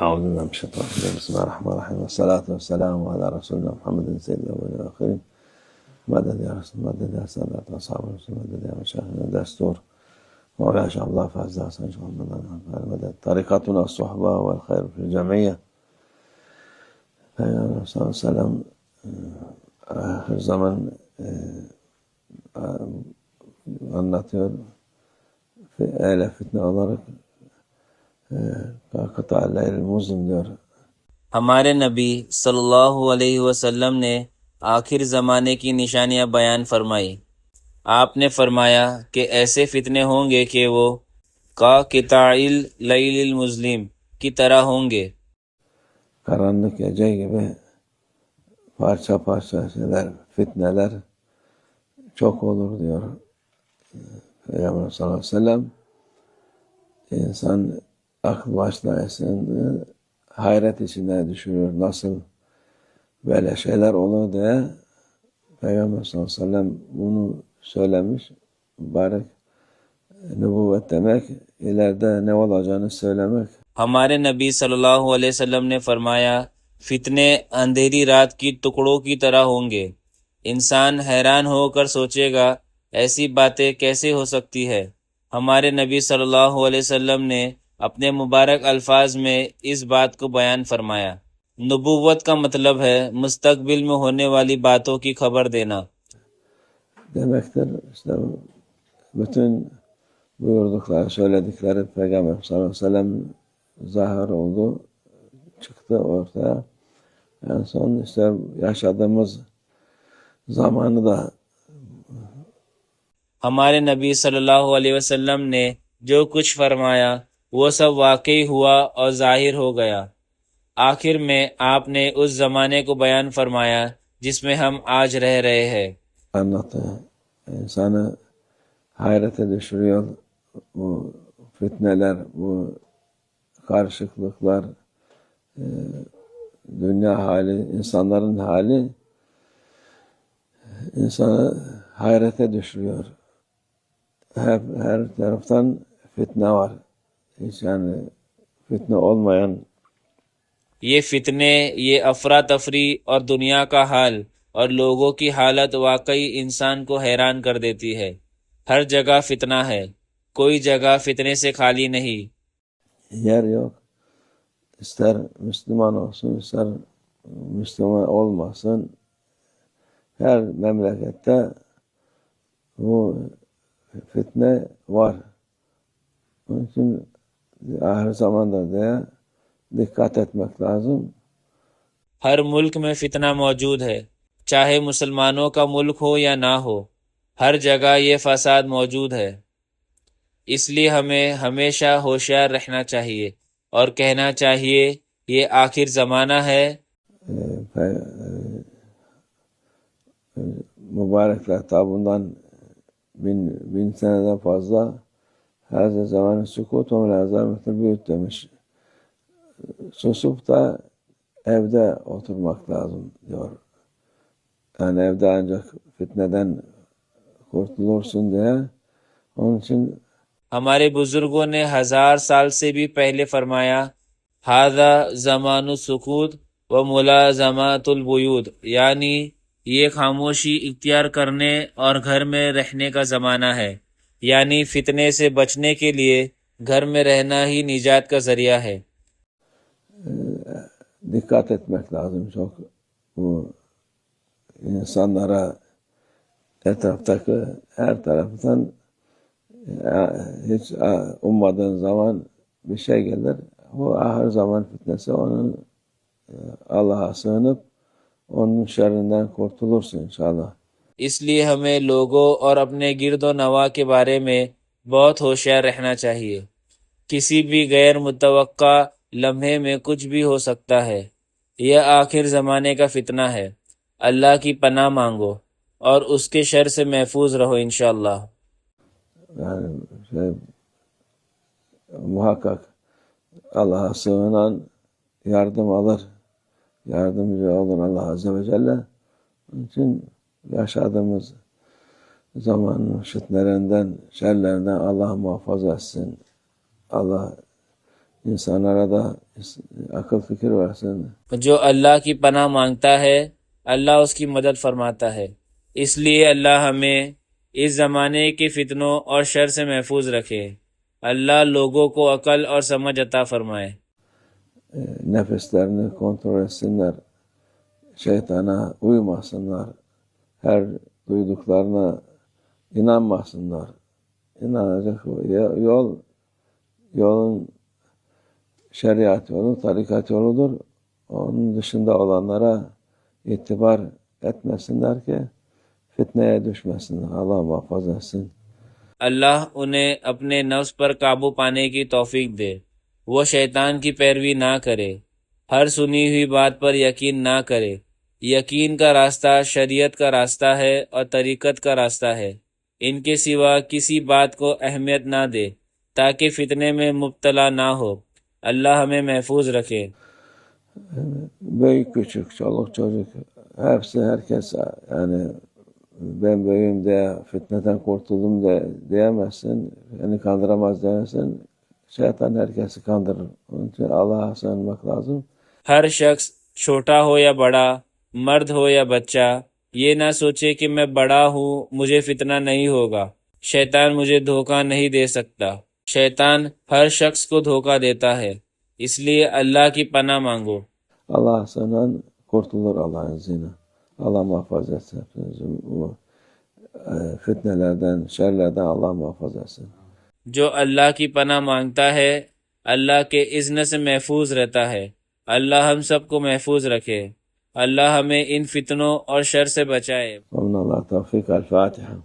أعوذ بالله من الشيطان الرجيم بسم الله الرحمن الرحيم والصلاة والسلام على رسولنا محمد سيد الأولين والآخرين مدد يا رسول مدد يا سادة أصحاب الرسول مدد يا مشايخنا دستور مولاي شيخ الله فاز حسن شيخ محمد مدد طريقتنا الصحبة والخير في الجمعية صلى الله عليه وسلم آخر zaman anlatıyor eyle fitne olarak kata leyl muzlim diyor. ہمارے نبی صلی اللہ علیہ وسلم نے آخر زمانے کی نشانیاں بیان فرمائی۔ آپ نے فرمایا کہ ایسے فتنے ہوں گے کہ وہ کا قطاع اللیل المظلم کی طرح ہوں گے۔ Karanlık gece gibi parça parça şeyler, fitneler çok olur diyor Peygamber sallallahu aleyhi ve sellem. İnsan akıl başına esinde hayret içine düşürür. Nasıl böyle şeyler olur diye Peygamber sallallahu aleyhi ve sellem bunu söylemiş. Mübarek nübüvvet demek, ileride ne olacağını söylemek. ہمارے نبی صلی اللہ علیہ وسلم نے فرمایا فتنے اندھیری رات کی ٹکڑوں کی طرح ہوں گے۔ انسان حیران ہو کر سوچے گا ایسی باتیں کیسے ہو سکتی ہے۔ ہمارے نبی صلی اللہ علیہ وسلم نے اپنے مبارک الفاظ میں اس بات کو بیان فرمایا۔ نبوت کا مطلب ہے مستقبل میں ہونے والی باتوں کی خبر دینا۔ Demektir işte bütün buyurdukları, söyledikleri Peygamber sallallahu aleyhi ve sellem zahir oldu, çıktı ortaya. En son işte yaşadığımız zamanı da ہمارے نبی صلی اللہ علیہ وسلم نے جو کچھ فرمایا وہ سب واقعی ہوا اور ظاہر ہو گیا۔ آخر میں آپ نے اس زمانے کو بیان فرمایا جس میں ہم آج رہ رہے ہیں۔ anlattı. İnsanı hayrete düşürüyor bu fitneler, bu karışıklıklar, dünya hali, insanların hali insanı hayrete düşürüyor. Her taraftan fitne var. Hiç yani fitne olmayan یہ فتنے، یہ افراتفری اور دنیا کا حال اور لوگوں کی حالت واقعی انسان کو حیران کر دیتی ہے۔ ہر جگہ فتنہ ہے، کوئی جگہ فتنے سے خالی نہیں۔ yer yok. İster Müslüman olsun, ister Müslüman olmasın. Her memlekette bu fitne var. Onun için ahir zamanda diye dikkat etmek lazım. ہر ملک میں فتنہ موجود ہے، چاہے مسلمانوں کا ملک ہو یا نہ ہو، ہر جگہ یہ فساد موجود ہے۔ اس لیے ہمیں ہمیشہ ہوشیار رہنا چاہیے اور کہنا چاہیے یہ آخر زمانہ ہے۔ Mübarekler tabundan bin seneden fazla her zaman sükutum lazım büyük demiş. Susup da evde oturmak lazım diyor. Yani evde ancak fitneden kurtulursun diye. Onun için ہمارے بزرگوں نے 1000 سال سے بھی پہلے فرمایا ھذا زمان السکوت و ملازمات البیوت، یعنی یہ خاموشی اختیار کرنے اور گھر میں رہنے کا زمانہ ہے، یعنی فتنے سے بچنے کے لیے گھر میں رہنا ہی نجات کا ذریعہ ہے۔ dikkat etmek lazım çok. Bu insanlara etraftaki her taraftan hiç ummadığın zaman bir şey gelir. Bu ahir zaman fitnesi, onun Allah'a sığınıp onun şerrinden kurtulursun inşallah. اس لیے ہمیں لوگوں اور اپنے گرد و نواح کے بارے میں بہت ہوشیار رہنا چاہیے۔ کسی بھی غیر متوقع لمحے میں کچھ بھی ہو سکتا ہے۔ یہ آخر زمانے کا فتنہ ہے۔ اللہ کی پناہ مانگو اور اس کے شر سے محفوظ رہو انشاءاللہ۔ Yani muhakkak Allah'a sığınan yardım alır. Yardımcı olur Allah Azze ve Celle. Onun için yaşadığımız zamanın fitnelerinden, şerlerinden Allah muhafaza etsin. Allah insanlara da akıl fikir versin. جو اللہ کی پناہ مانگتا ہے اللہ اس کی مدد فرماتا ہے، اس لیے اللہ ہمیں اس زمانے کے فتنوں اور شر سے محفوظ رکھے۔ اللہ لوگوں کو عقل اور سمجھ عطا فرمائے۔ Nefislerini kontrol etsinler. Şeytana uymasınlar. Her duyduklarına inanmasınlar. İnanacak yolun şeriat yolu, tarikat yoludur. Onun dışında olanlara itibar etmesinler ki fitneye düşmesinler. Allah muhafaza etsin. اللہ انہیں اپنے نفس پر قابو پانے کی توفیق دے، وہ شیطان کی پیروی نہ کرے، ہر سنی ہوئی بات پر یقین نہ کرے۔ یقین کا راستہ شریعت کا راستہ ہے اور طریقت کا راستہ ہے، ان کے سوا کسی bات کو اہمیت نہ دے تاکہ فتنے میں مبتلا نہ ہو۔ اللہ ہمیں محفوظ رکھے۔ Büyük küçük, çoluk çocuk, hepsi herkes yani ben büyüğüm diye fitneden kurtuldum de diyemezsin. Beni kandıramaz diyemezsin. Şeytan herkesi kandırır. Onun için Allah'a sığınmak lazım. ہر شخص چھوٹا ہو یا بڑا، مرد ہو یا بچہ، یہ نہ سوچے کہ میں بڑا ہوں مجھے فتنہ نہیں ہوگا، شیطان مجھے دھوکہ نہیں دے سکتا۔ شیطان ہر شخص کو دھوکہ دیتا ہے، اس لیے اللہ کی پناہ مانگو۔ Allah'a sığınan kurtulur Allah'ın izniyle. Allah muhafaza etsin hepinizi. Bu fitnelerden, şerlerden Allah muhafaza etsin. جو اللہ کی پناہ مانگتا ہے اللہ کے اذن سے محفوظ رہتا ہے۔ اللہ ہم سب کو محفوظ رکھے۔ اللہ ہمیں ان فتنوں اور شر سے بچائے۔ ومن الله توفيق. الفاتحة.